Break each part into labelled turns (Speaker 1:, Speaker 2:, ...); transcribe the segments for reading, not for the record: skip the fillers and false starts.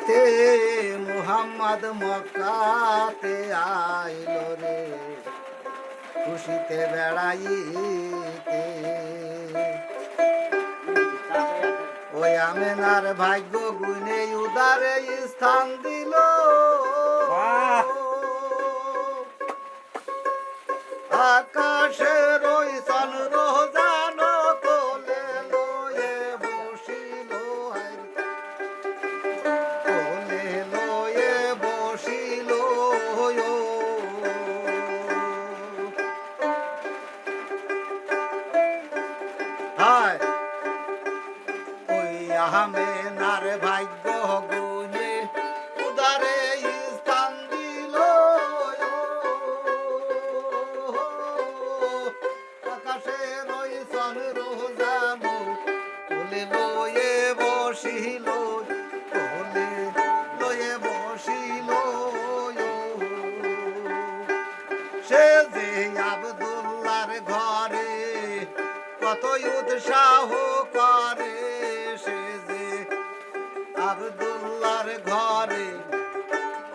Speaker 1: খুশিতে মুহাম্মদ মক্কাতে আইলো রে খুশিতে বেড়াইতে ওই আমেনার ভাগ্য গুনে উদারে স্থান দিল আকাশের ওই চন্দ্র জানো কোলে লয়ে বসিল কোলে লয়ে বসিল হায় ওই আমেনার ভাগ্য গুনে উদারে স্থান দিল আকাশের ওই চন্দ্র জানো কোলে লয়ে বসিল কোলে লয়ে বসিল সে যে আব্দুল্লাহর ঘরে কত উৎসাহ করে সে যে আব্দুল্লাহর ঘরে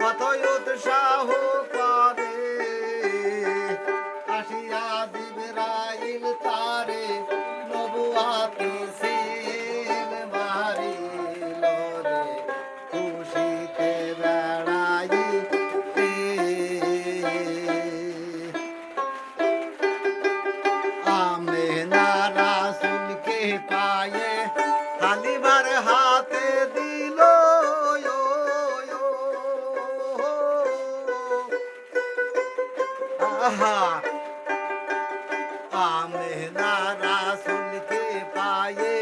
Speaker 1: কত উৎসাহ করে আসিয়া জিবরাইল তারে নবুয়াতি সিল মারিল রে খুশিতে বেড়াইতে আমেনা রাসূলকে পায়ে হালিমার হাতে দিল আহা আমেনা রাসূলকে পায়ে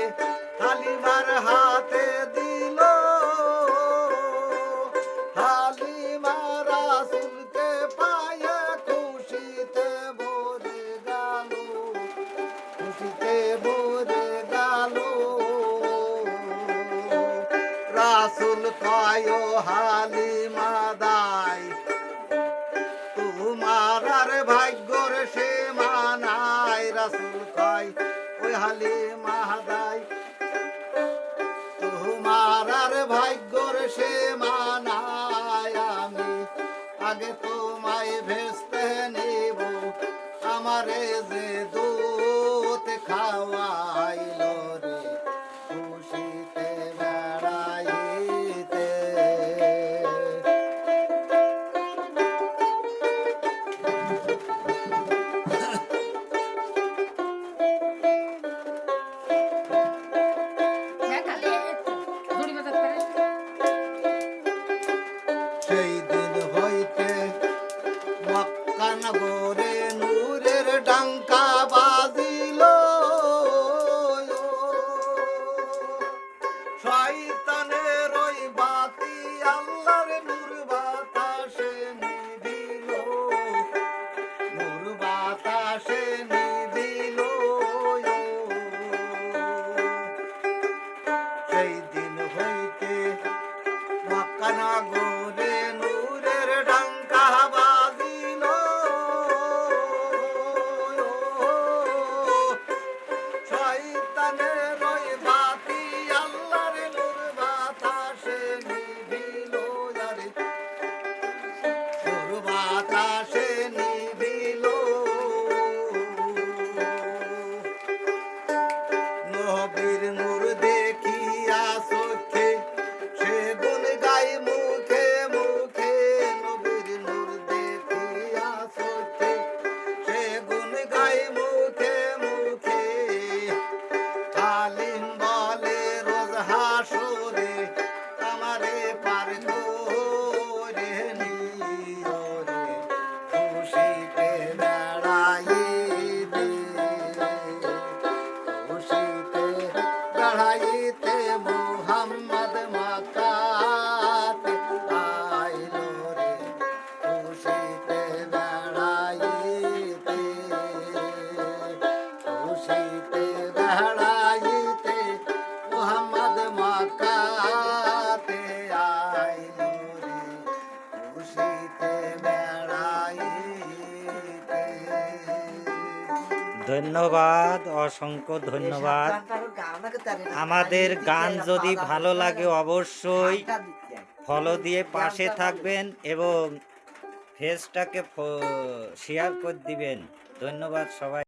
Speaker 1: হালিমার হাতে দিল হালিমা রাসূলকে পায়ে খুশিতে ভরে গেল খুশিতে ভরে গেল রাসূল কয় হালিমা দাই তোমার আর ভাগ্যর সে মানায় রাসূল কয় ওই হালিমা দাই তোমার আর ভাগ্যর সে মানায় আমি আগে তোমায় ভেস্তে নেব আমারে যে দুধ খাওয়াইল রে খুশিতে বেড়াইতে সেই দিন হইতে মক্কা নগরে নূরের ডাঙ্কা বাজিল শয়তানের ওই বাতি আল্লাহর নূর বাতাসে নিভিল নূর বাতাসে নিভিল সেই দিন হইতে মক্কা নগরে নূরের ডাঙ্কা বাজিল শয়তানের ওই বাতি আল্লাহর নূর বাতাসে নিভিল আরে নূর বাতাসে নিভিল নবীর নূর দেখিয়া চোখে সে গুণ গাই মুখে মুখে নবীর নূর দেখিয়া চোখে সে গুণ গাই মুখে মুখে হালিম বলে রোজ হাসরে আমারে পার করে নিও রে খুশিতে বেড়াইতে খুশিতে বেড়াইতে মুহাম্মদ মক্কাতে আইলো রে খুশিতে বেড়াইতে খুশিতে বেড়াইতে মুহাম্মদ মক্কাতে আইলো রে খুশিতে বেড়াইতে
Speaker 2: ধন্যবাদ, অসংখ্য ধন্যবাদ। আমাদের গান যদি ভালো লাগে অবশ্যই ফলো দিয়ে পাশে থাকবেন এবং ফেসটাকে শেয়ার করে দিবেন। ধন্যবাদ সবাই।